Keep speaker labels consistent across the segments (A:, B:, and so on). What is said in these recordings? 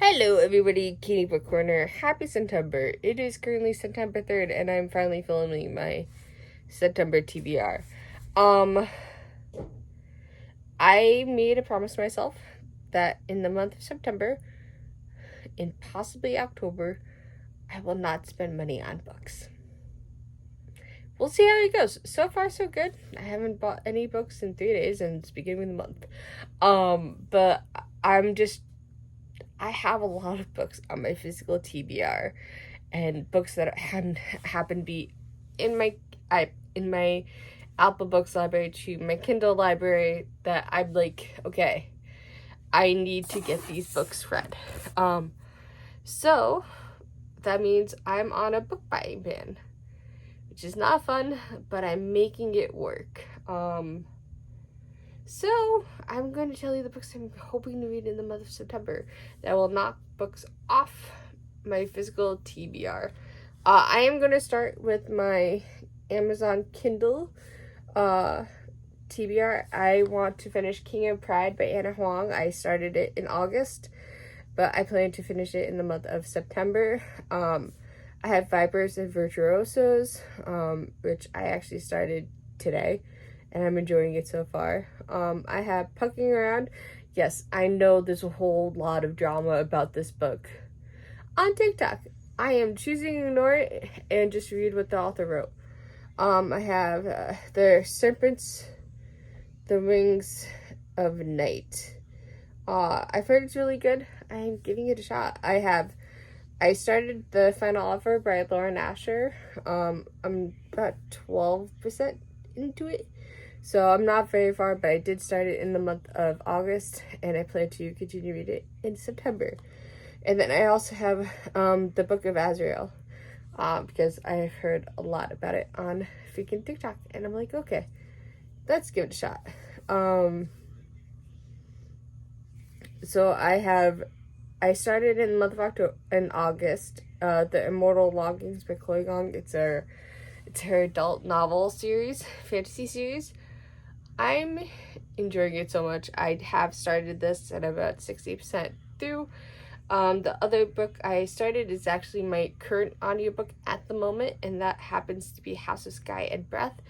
A: Hello, everybody. Katie Book Corner. Happy September. It is currently September 3rd, and I'm finally filming my September TBR. I made a promise to myself that in the month of September, and possibly October, I will not spend money on books. We'll see how it goes. So far, so good. I haven't bought any books in 3 days, and it's beginning of the month. But I have a lot of books on my physical TBR, and books that happen to be in my Apple Books library to my Kindle library that I'm like, okay, I need to get these books read. So that means I'm on a book buying ban, which is not fun, but I'm making it work. So I'm going to tell you the books I'm hoping to read in the month of September that will knock books off my physical TBR. I am going to start with my Amazon Kindle TBR. I want to finish King of Pride by Anna Huang. I started it in August, but I plan to finish it in the month of September. I have Vipers and Virtuosos, which I actually started today, and I'm enjoying it so far. I have Pucking Around. Yes, I know there's a whole lot of drama about this book on TikTok. I am choosing to ignore it and just read what the author wrote. I have The Serpents, The Rings of Night. I've heard it's really good. I'm giving it a shot. I started The Final Offer by Lauren Asher. I'm about 12% into it, so I'm not very far, but I did start it in the month of August, and I plan to continue to read it in September. And then I also have the Book of Azrael, because I've heard a lot about it on freaking TikTok, and I'm like, okay, let's give it a shot. So I started in the month of August, The Immortal Longings by Chloe Gong. It's her adult novel series, fantasy series. I'm enjoying it so much. I have started this at about 60% through. The other book I started is actually my current audiobook at the moment, and that happens to be House of Sky and Breath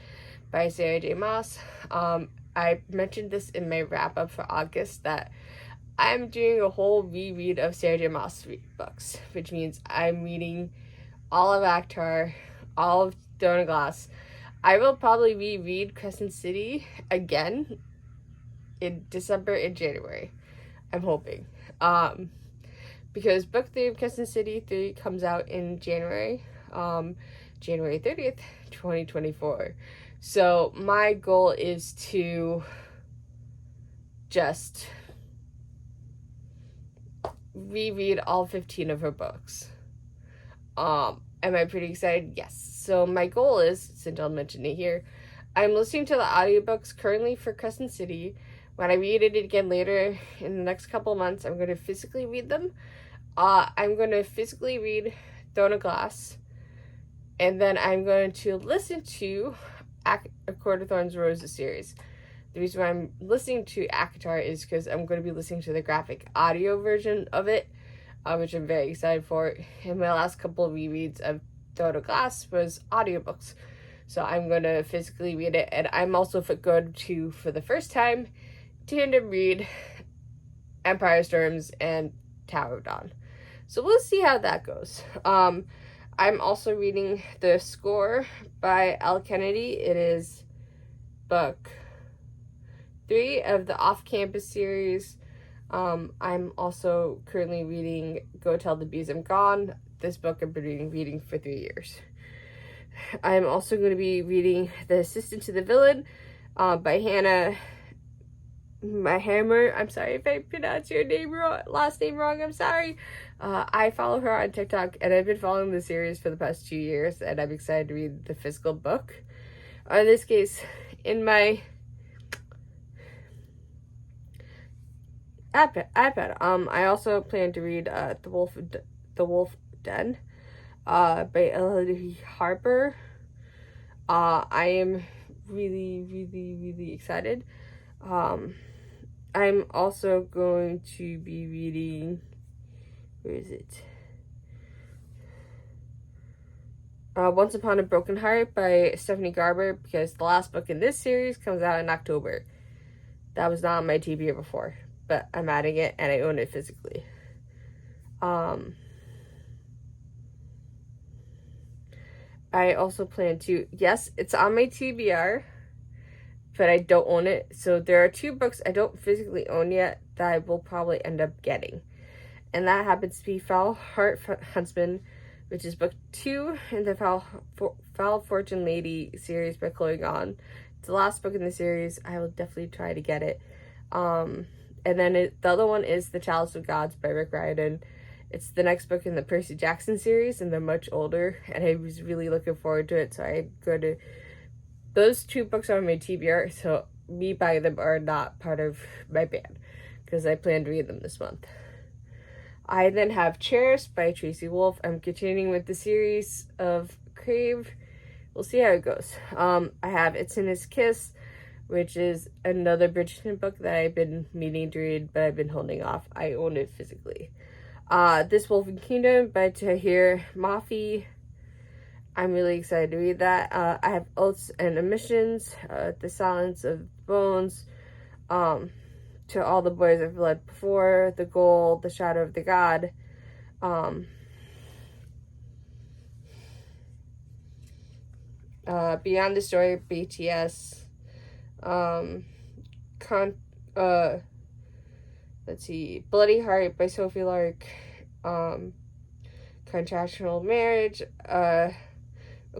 A: by Sarah J. Maas. I mentioned this in my wrap-up for August that I'm doing a whole reread of Sarah J. Maas books, which means I'm reading all of Akhtar, all of Throne of Glass. I will probably reread Crescent City again in December and January. I'm hoping. Because book 3 of Crescent City 3 comes out in January, January 30th, 2024. So my goal is to just reread all 15 of her books. Am I pretty excited? Yes. So my goal is, since I'll mention it here, I'm listening to the audiobooks currently for Crescent City. When I read it again later in the next couple months, I'm going to physically read them. I'm going to physically read Throne of Glass, and then I'm going to listen to A Court of Thorns Roses series. The reason why I'm listening to Akhtar is because I'm going to be listening to the graphic audio version of it, which I'm very excited for. And my last couple of rereads of Throne of Glass was audiobooks. So I'm going to physically read it, and I'm also going to, for the first time, tandem read Empire Storms and Tower of Dawn. So we'll see how that goes. I'm also reading The Score by Al Kennedy. It is book 3 of the Off-Campus series. I'm also currently reading Go Tell the Bees I'm Gone. This book I've been reading for 3 years. I'm also going to be reading The Assistant to the Villain by Hannah Hammer. I'm sorry if I pronounce your last name wrong. I'm sorry. I follow her on TikTok, and I've been following the series for the past 2 years, and I'm excited to read the physical book. In this case, in my iPad. I also plan to read The Wolf Den by Elodie Harper. I am really excited. I'm also going to be reading Where is it? Once Upon a Broken Heart by Stephanie Garber, because the last book in this series comes out in October. That was not on my TBR before, but I'm adding it and I own it physically. I also plan to, yes, it's on my TBR, but I don't own it. So there are 2 books I don't physically own yet that I will probably end up getting. And that happens to be Foul Heart Huntsman, which is book 2 in the Foul Fortune Lady series by Chloe Gahn. It's the last book in the series. I will definitely try to get it. And then the other one is The Chalice of Gods by Rick Riordan. It's the next book in the Percy Jackson series, and they're much older, and I was really looking forward to it, so I'm going to... Those 2 books are on my TBR, so me buying them are not part of my ban, because I plan to read them this month. I then have Cherished by Tracy Wolff. I'm continuing with the series of Crave. We'll see how it goes. I have It's in His Kiss, which is another Bridgerton book that I've been meaning to read, but I've been holding off. I own it physically. This Wolfen Kingdom by Tahir Mafi. I'm really excited to read that. I have Oaths and Omissions, The Silence of Bones, To All the Boys I've Loved Before, The Goal, The Shadow of the God. Beyond the Story of BTS. Let's see, Bloody Heart by Sophie Lark, Contractual Marriage, A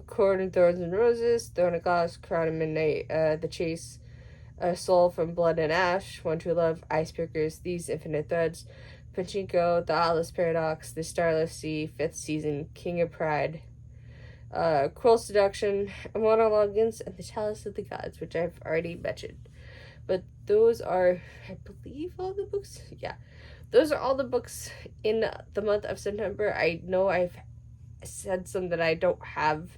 A: Cord of Thorns and Roses, Throne of Glass, Crown of Midnight, The Chase, A Soul from Blood and Ash, One True Love, Icebreakers, These Infinite Threads, Pachinko, The Atlas Paradox, The Starless Sea, 5th Season, King of Pride, Cruel Seduction, Immortal Logins, and The Chalice of the Gods, which I've already mentioned. But those are, I believe, all the books. Yeah, those are all the books in the month of September. I know I've said some that I don't have.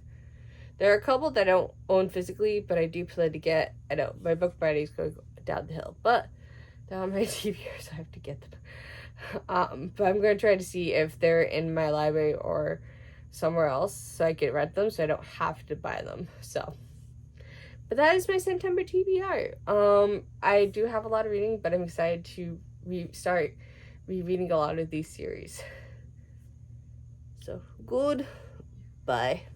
A: There are a couple that I don't own physically, but I do plan to get. I know my book binding is going down the hill, but they're on my TBR, so I have to get them. But I'm going to try to see if they're in my library or somewhere else, so I can rent them, so I don't have to buy them. So. But that is my September TBR. I do have a lot of reading, but I'm excited to start rereading a lot of these series. So, good. Bye.